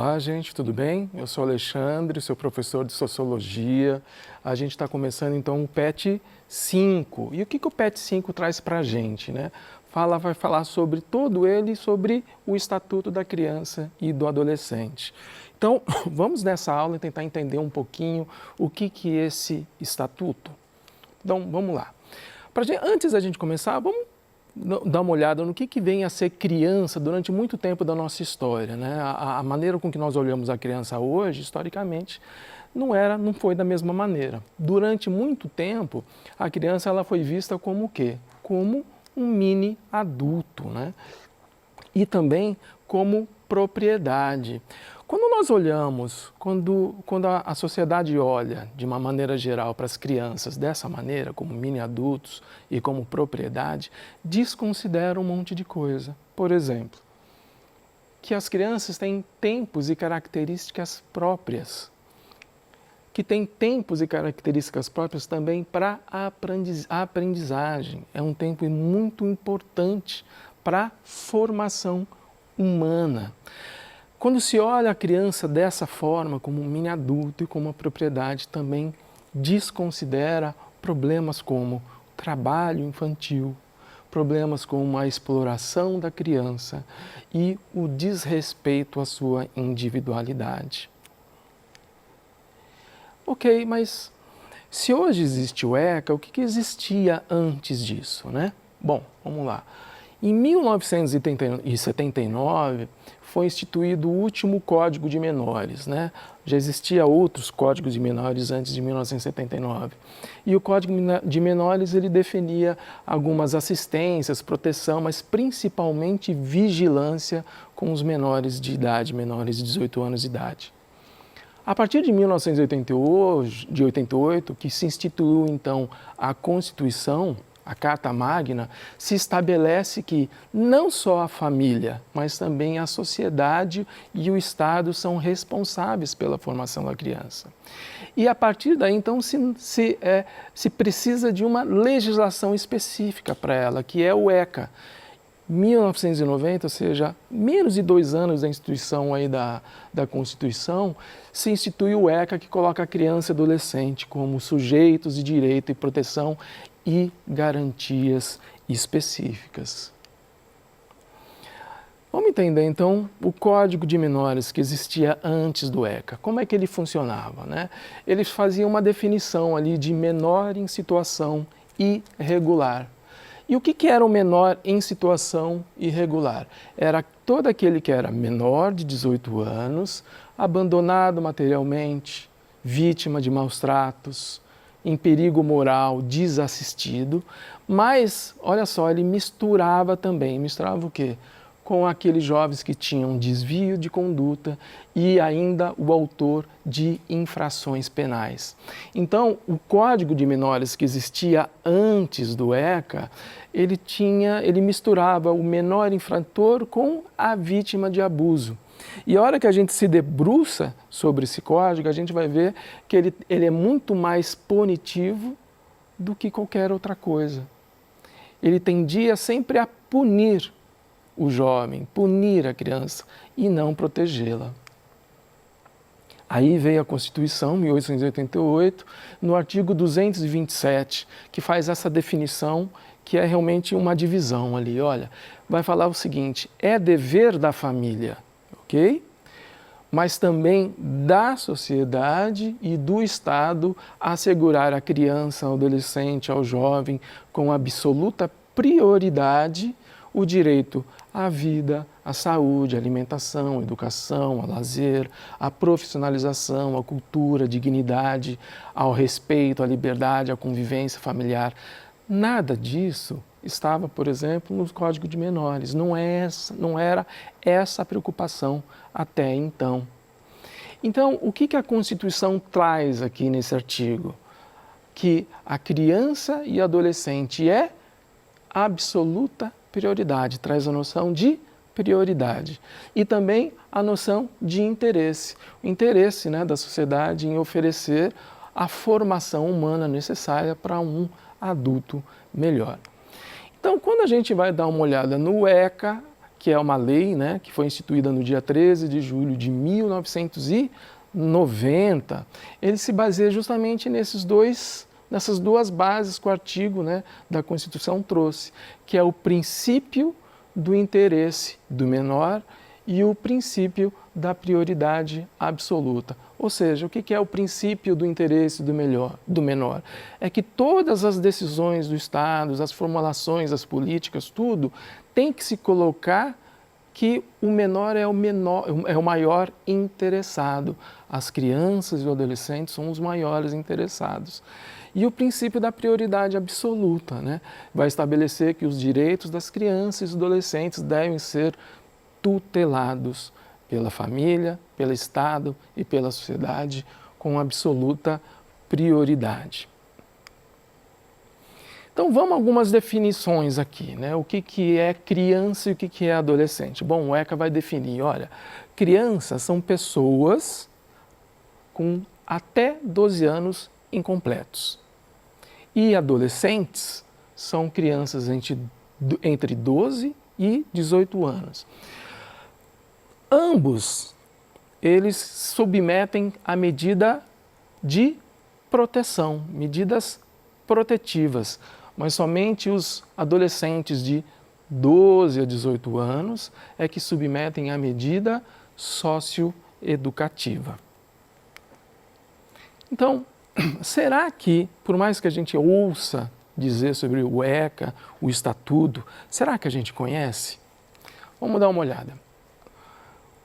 Olá, gente, tudo bem? Eu sou Alexandre, seu professor de Sociologia. A gente está começando então o PET 5. E o que o PET 5 traz para a gente, né? Vai falar sobre todo ele, sobre o Estatuto da Criança e do Adolescente. Então, vamos nessa aula tentar entender um pouquinho o que é esse Estatuto. Então, vamos lá. Antes da gente começar, vamos dar uma olhada no que vem a ser criança durante muito tempo da nossa história, né? A maneira com que nós olhamos a criança hoje, historicamente, não foi da mesma maneira. Durante muito tempo, a criança ela foi vista como o quê? Como um mini adulto, né? E também como propriedade. Quando nós olhamos, quando a sociedade olha de uma maneira geral para as crianças dessa maneira, como mini adultos e como propriedade, desconsidera um monte de coisa. Por exemplo, que as crianças têm tempos e características próprias, que têm tempos e características próprias também para a aprendizagem. É um tempo muito importante para a formação humana. Quando se olha a criança dessa forma, como um mini adulto e como uma propriedade, também desconsidera problemas como trabalho infantil, problemas como a exploração da criança e o desrespeito à sua individualidade. Ok, mas se hoje existe o ECA, o que existia antes disso, né? Bom, vamos lá. Em 1979, foi instituído o último Código de Menores, né? Já existia outros códigos de menores antes de 1979. E o Código de Menores ele definia algumas assistências, proteção, mas principalmente vigilância com os menores de idade, menores de 18 anos de idade. A partir de 1988, que se instituiu então a Constituição, a Carta Magna, se estabelece que não só a família, mas também a sociedade e o Estado são responsáveis pela formação da criança. E a partir daí, então, se precisa de uma legislação específica para ela, que é o ECA. 1990, ou seja, menos de 2 anos da instituição aí da Constituição, se institui o ECA, que coloca a criança e adolescente como sujeitos de direito e proteção e garantias específicas. Vamos entender então o Código de Menores que existia antes do ECA. Como é que ele funcionava, né? Eles faziam uma definição ali de menor em situação irregular. E o que era o menor em situação irregular? Era todo aquele que era menor de 18 anos, abandonado materialmente, vítima de maus tratos, em perigo moral, desassistido, mas, olha só, ele misturava o quê? Com aqueles jovens que tinham desvio de conduta e ainda o autor de infrações penais. Então, o Código de Menores que existia antes do ECA, ele misturava o menor infrator com a vítima de abuso. E a hora que a gente se debruça sobre esse código, a gente vai ver que ele é muito mais punitivo do que qualquer outra coisa. Ele tendia sempre a punir o jovem, punir a criança e não protegê-la. Aí veio a Constituição, 1888, no artigo 227, que faz essa definição, que é realmente uma divisão ali. Olha, vai falar o seguinte: é dever da família, ok? Mas também da sociedade e do Estado assegurar à criança, ao adolescente, ao jovem, com absoluta prioridade, o direito à vida, à saúde, à alimentação, à educação, ao lazer, à profissionalização, à cultura, à dignidade, ao respeito, à liberdade, à convivência familiar. Nada disso estava, por exemplo, no Código de Menores. Não era essa a preocupação até então. Então, o que a Constituição traz aqui nesse artigo? Que a criança e adolescente é absoluta prioridade, traz a noção de prioridade e também a noção de interesse, o interesse, né, da sociedade em oferecer a formação humana necessária para um adulto melhor. Então, quando a gente vai dar uma olhada no ECA, que é uma lei, né, que foi instituída no dia 13 de julho de 1990, ele se baseia justamente nessas duas bases que o artigo, né, da Constituição trouxe, que é o princípio do interesse do menor e o princípio da prioridade absoluta. Ou seja, o que é o princípio do interesse do menor? É que todas as decisões do Estado, as formulações, as políticas, tudo, tem que se colocar que o menor é o maior interessado. As crianças e os adolescentes são os maiores interessados. E o princípio da prioridade absoluta, né, vai estabelecer que os direitos das crianças e adolescentes devem ser tutelados pela família, pelo Estado e pela sociedade com absoluta prioridade. Então vamos a algumas definições aqui, né? O que é criança e o que é adolescente? Bom, o ECA vai definir, olha, crianças são pessoas com até 12 anos incompletos. E adolescentes são crianças entre 12 e 18 anos. Ambos, eles submetem a medida de proteção, medidas protetivas, mas somente os adolescentes de 12 a 18 anos é que submetem a medida socioeducativa. Então, será que, por mais que a gente ouça dizer sobre o ECA, o Estatuto, será que a gente conhece? Vamos dar uma olhada.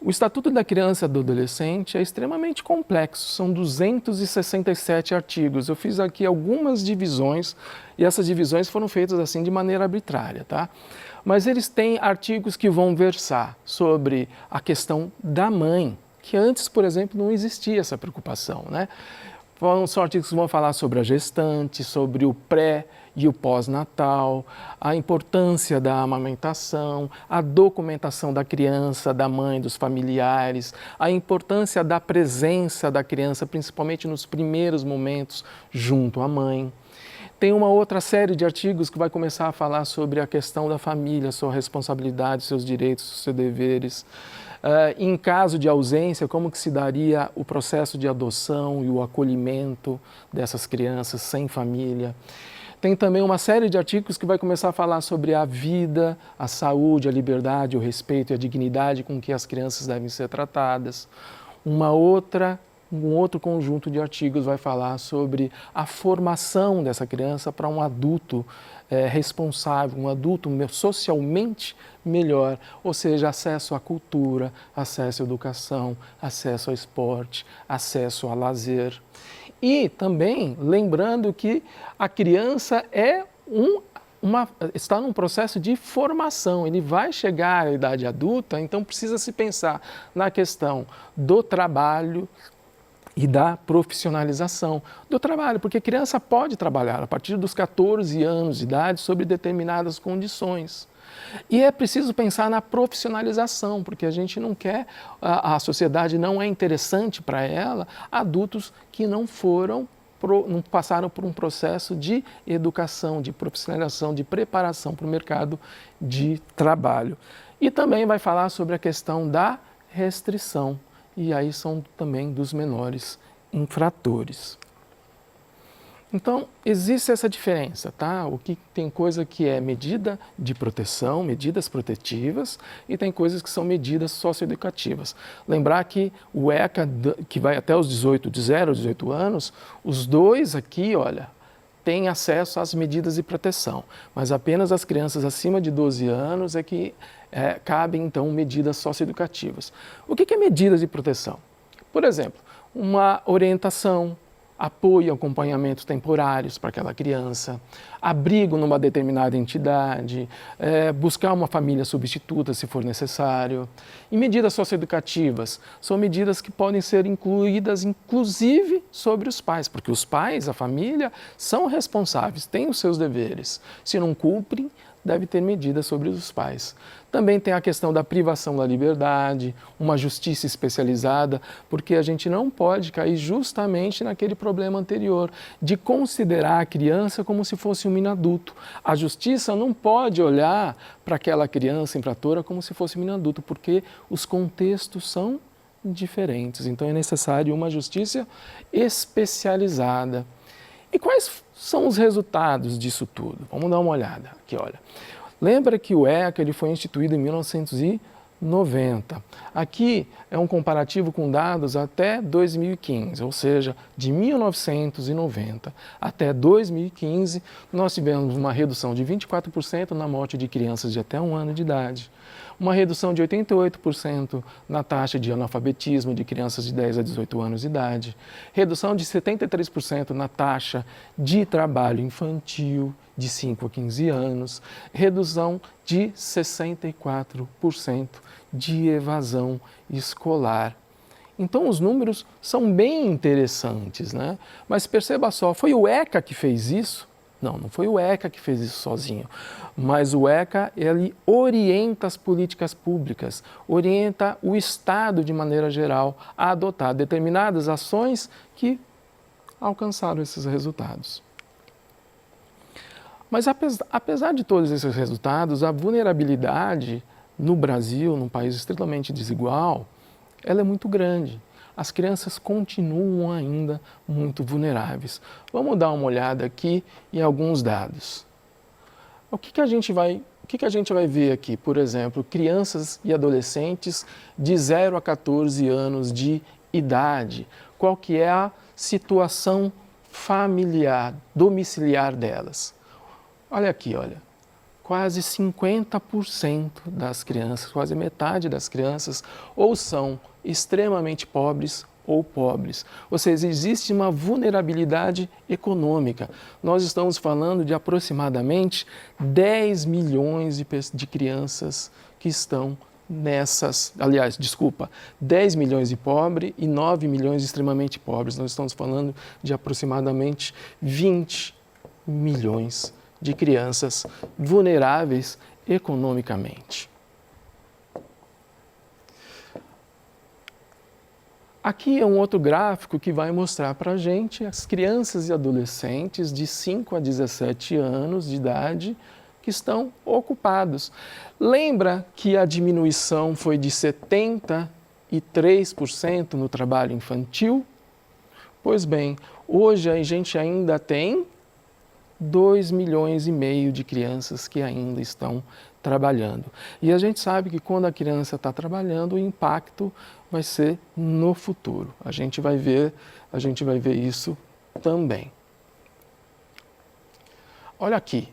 O Estatuto da Criança e do Adolescente é extremamente complexo, são 267 artigos. Eu fiz aqui algumas divisões e essas divisões foram feitas assim de maneira arbitrária, tá? Mas eles têm artigos que vão versar sobre a questão da mãe, que antes, por exemplo, não existia essa preocupação, né? São artigos que vão falar sobre a gestante, sobre o pré e o pós-natal, a importância da amamentação, a documentação da criança, da mãe, dos familiares, a importância da presença da criança, principalmente nos primeiros momentos junto à mãe. Tem uma outra série de artigos que vai começar a falar sobre a questão da família, sua responsabilidade, seus direitos, seus deveres. Em caso de ausência, como que se daria o processo de adoção e o acolhimento dessas crianças sem família. Tem também uma série de artigos que vai começar a falar sobre a vida, a saúde, a liberdade, o respeito e a dignidade com que as crianças devem ser tratadas. Um outro conjunto de artigos vai falar sobre a formação dessa criança para um adulto responsável, um adulto socialmente melhor, ou seja, acesso à cultura, acesso à educação, acesso ao esporte, acesso ao lazer. E também lembrando que a criança está num processo de formação, ele vai chegar à idade adulta, então precisa se pensar na questão do trabalho e da profissionalização do trabalho, porque a criança pode trabalhar a partir dos 14 anos de idade sob determinadas condições. E é preciso pensar na profissionalização, porque a gente não quer, a sociedade não é interessante para ela, adultos que não passaram por um processo de educação, de profissionalização, de preparação para o mercado de trabalho. E também vai falar sobre a questão da restrição, e aí são também dos menores infratores. Então, existe essa diferença, tá? Tem coisa que é medida de proteção, medidas protetivas, e tem coisas que são medidas socioeducativas. Lembrar que o ECA, que vai até os 0 a 18 anos, os dois aqui, olha, têm acesso às medidas de proteção, mas apenas as crianças acima de 12 anos é que cabem, então, medidas socioeducativas. O que é medidas de proteção? Por exemplo, uma orientação, apoio e acompanhamento temporários para aquela criança, abrigo numa determinada entidade, buscar uma família substituta se for necessário. E medidas socioeducativas são medidas que podem ser incluídas inclusive sobre os pais, porque os pais, a família, são responsáveis, têm os seus deveres. Se não cumprem, deve ter medidas sobre os pais. Também tem a questão da privação da liberdade, uma justiça especializada, porque a gente não pode cair justamente naquele problema anterior, de considerar a criança como se fosse um menino adulto. A justiça não pode olhar para aquela criança infratora como se fosse um menino adulto, porque os contextos são diferentes. Então é necessário uma justiça especializada. E quais são os resultados disso tudo? Vamos dar uma olhada aqui, olha. Lembra que o ECA ele foi instituído em 1990. Aqui é um comparativo com dados até 2015, ou seja, de 1990 até 2015, nós tivemos uma redução de 24% na morte de crianças de até 1 ano de idade, uma redução de 88% na taxa de analfabetismo de crianças de 10 a 18 anos de idade, redução de 73% na taxa de trabalho infantil de 5 a 15 anos, redução de 64% de evasão escolar. Então, os números são bem interessantes, né? Mas perceba só, foi o ECA que fez isso? Não, não foi o ECA que fez isso sozinho, mas o ECA, ele orienta as políticas públicas, orienta o Estado de maneira geral a adotar determinadas ações que alcançaram esses resultados. Mas apesar de todos esses resultados, a vulnerabilidade no Brasil, num país extremamente desigual, ela é muito grande. As crianças continuam ainda muito vulneráveis. Vamos dar uma olhada aqui em alguns dados. O que a gente vai ver aqui? Por exemplo, crianças e adolescentes de 0 a 14 anos de idade. Qual que é a situação familiar, domiciliar delas? Olha aqui, olha. Quase 50% das crianças, quase metade das crianças, ou são extremamente pobres ou pobres. Ou seja, existe uma vulnerabilidade econômica. Nós estamos falando de aproximadamente 10 milhões de crianças que estão nessas, 10 milhões de pobres e 9 milhões de extremamente pobres. Nós estamos falando de aproximadamente 20 milhões de crianças vulneráveis economicamente. Aqui é um outro gráfico que vai mostrar para a gente as crianças e adolescentes de 5 a 17 anos de idade que estão ocupados. Lembra que a diminuição foi de 73% no trabalho infantil? Pois bem, hoje a gente ainda tem 2,5 milhões de crianças que ainda estão trabalhando. E a gente sabe que quando a criança está trabalhando, o impacto vai ser no futuro. A gente vai ver isso também. Olha aqui,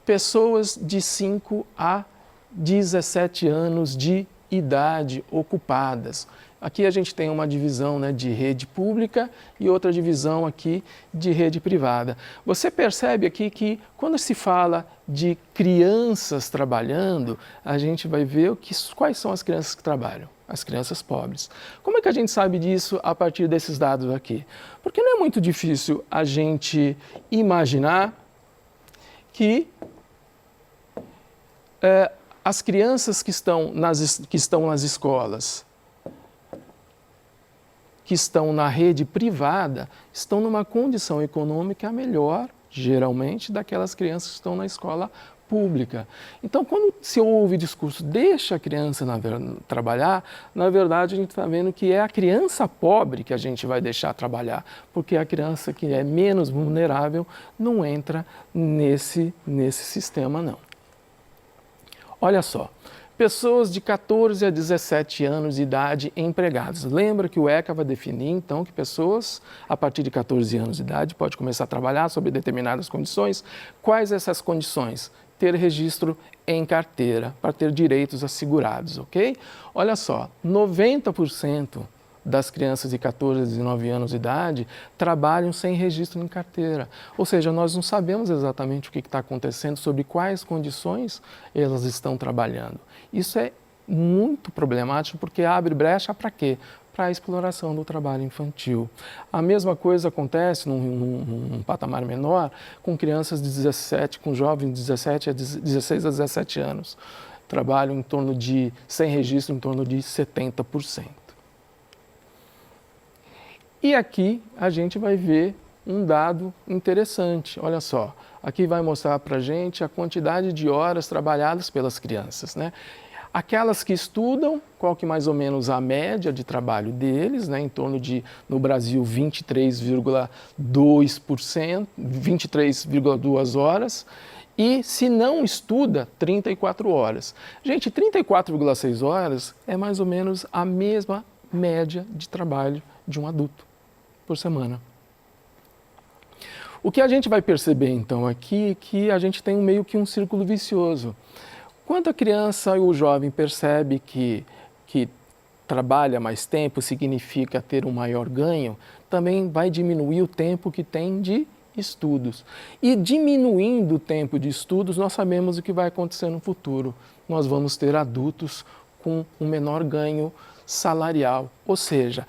pessoas de 5 a 17 anos de idade ocupadas. Aqui a gente tem uma divisão, né, de rede pública e outra divisão aqui de rede privada. Você percebe aqui que quando se fala de crianças trabalhando, a gente vai ver quais são as crianças que trabalham, as crianças pobres. Como é que a gente sabe disso a partir desses dados aqui? Porque não é muito difícil a gente imaginar que as crianças que estão nas escolas, que estão na rede privada, estão numa condição econômica melhor, geralmente, daquelas crianças que estão na escola pública. Então, quando se ouve o discurso, deixa a criança trabalhar, na verdade a gente está vendo que é a criança pobre que a gente vai deixar trabalhar, porque a criança que é menos vulnerável não entra nesse sistema, não. Olha só. Pessoas de 14 a 17 anos de idade empregadas. Lembra que o ECA vai definir, então, que pessoas a partir de 14 anos de idade podem começar a trabalhar sob determinadas condições. Quais essas condições? Ter registro em carteira, para ter direitos assegurados, ok? Olha só, 90% das crianças de 14 a 19 anos de idade trabalham sem registro em carteira. Ou seja, nós não sabemos exatamente o que está acontecendo, sobre quais condições elas estão trabalhando. Isso é muito problemático porque abre brecha para quê? para a exploração do trabalho infantil. A mesma coisa acontece num patamar menor com crianças de 17, com jovens de 16 a 17 anos. Trabalham em torno de, sem registro, em torno de 70%. E aqui a gente vai ver um dado interessante. Olha só, aqui vai mostrar para a gente a quantidade de horas trabalhadas pelas crianças, né? Aquelas que estudam, qual que mais ou menos a média de trabalho deles, né? Em torno de, no Brasil, 23,2%, 23,2 horas. E se não estuda, 34 horas. Gente, 34,6 horas é mais ou menos a mesma média de trabalho de um adulto por semana. O que a gente vai perceber então aqui é que a gente tem meio que um círculo vicioso. Quando a criança ou o jovem percebe que trabalha mais tempo significa ter um maior ganho, também vai diminuir o tempo que tem de estudos. E diminuindo o tempo de estudos, nós sabemos o que vai acontecer no futuro. Nós vamos ter adultos com um menor ganho salarial. Ou seja,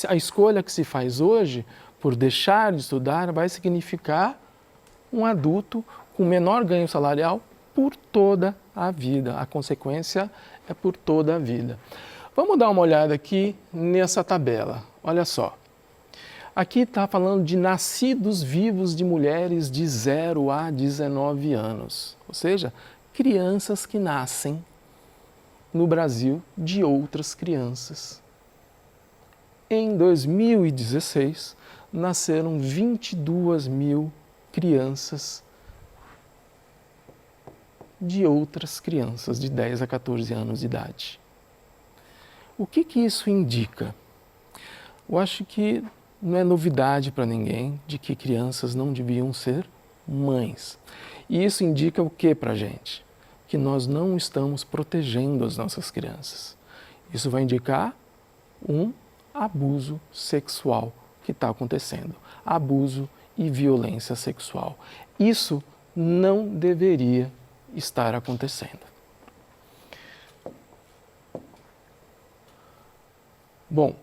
a escolha que se faz hoje por deixar de estudar vai significar um adulto com menor ganho salarial por toda a vida. A consequência é por toda a vida. Vamos dar uma olhada aqui nessa tabela. Olha só. Aqui está falando de nascidos vivos de mulheres de 0 a 19 anos. Ou seja, crianças que nascem no Brasil de outras crianças. Em 2016, nasceram 22 mil crianças de outras crianças de 10 a 14 anos de idade. O que isso indica? Eu acho que não é novidade para ninguém de que crianças não deviam ser mães. E isso indica o que para a gente? Que nós não estamos protegendo as nossas crianças. Isso vai indicar um abuso sexual que está acontecendo. Abuso e violência sexual. Isso não deveria estar acontecendo. Bom,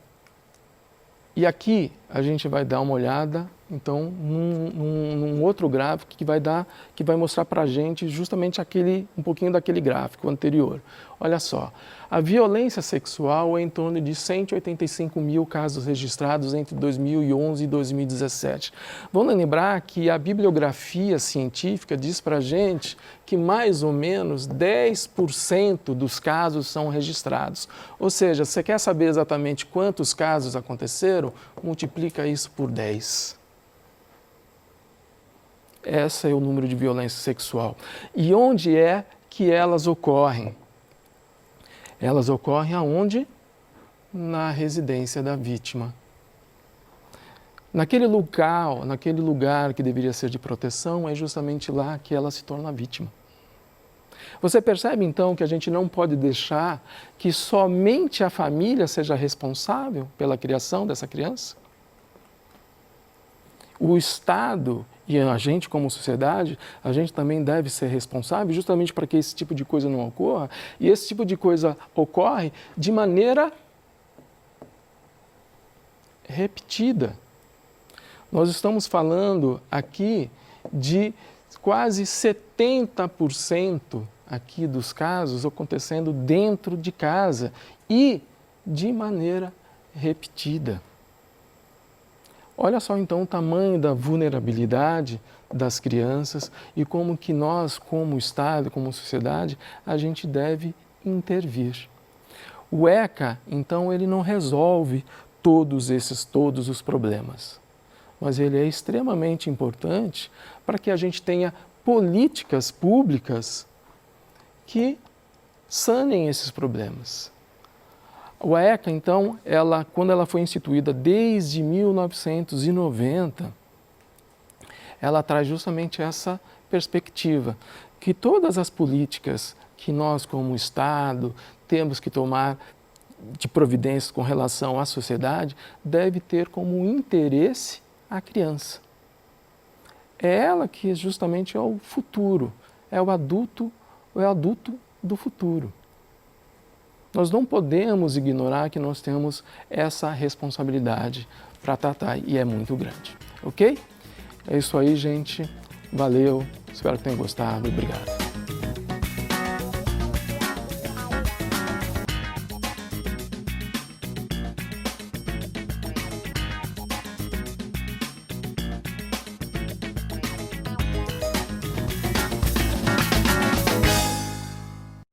e aqui a gente vai dar uma olhada, então, num outro gráfico que vai mostrar para a gente justamente um pouquinho daquele gráfico anterior. Olha só, a violência sexual é em torno de 185 mil casos registrados entre 2011 e 2017. Vamos lembrar que a bibliografia científica diz para a gente que mais ou menos 10% dos casos são registrados. Ou seja, você quer saber exatamente quantos casos aconteceram? Multiplica isso por 10. Esse é o número de violência sexual. E onde é que elas ocorrem? Elas ocorrem aonde? Na residência da vítima. Naquele lugar que deveria ser de proteção, é justamente lá que ela se torna vítima. Você percebe então que a gente não pode deixar que somente a família seja responsável pela criação dessa criança? O Estado e a gente como sociedade, a gente também deve ser responsável justamente para que esse tipo de coisa não ocorra. E esse tipo de coisa ocorre de maneira repetida. Nós estamos falando aqui de quase 70% aqui dos casos acontecendo dentro de casa e de maneira repetida. Olha só então o tamanho da vulnerabilidade das crianças e como que nós, como Estado, como sociedade, a gente deve intervir. O ECA, então, ele não resolve todos os problemas, mas ele é extremamente importante para que a gente tenha políticas públicas que sanem esses problemas. O ECA, então, quando ela foi instituída desde 1990, ela traz justamente essa perspectiva, que todas as políticas que nós, como Estado, temos que tomar de providências com relação à sociedade, deve ter como interesse a criança. É ela que justamente é o futuro, é o adulto do futuro. Nós não podemos ignorar que nós temos essa responsabilidade para tratar e é muito grande, ok? É isso aí, gente. Valeu, espero que tenham gostado. Obrigado.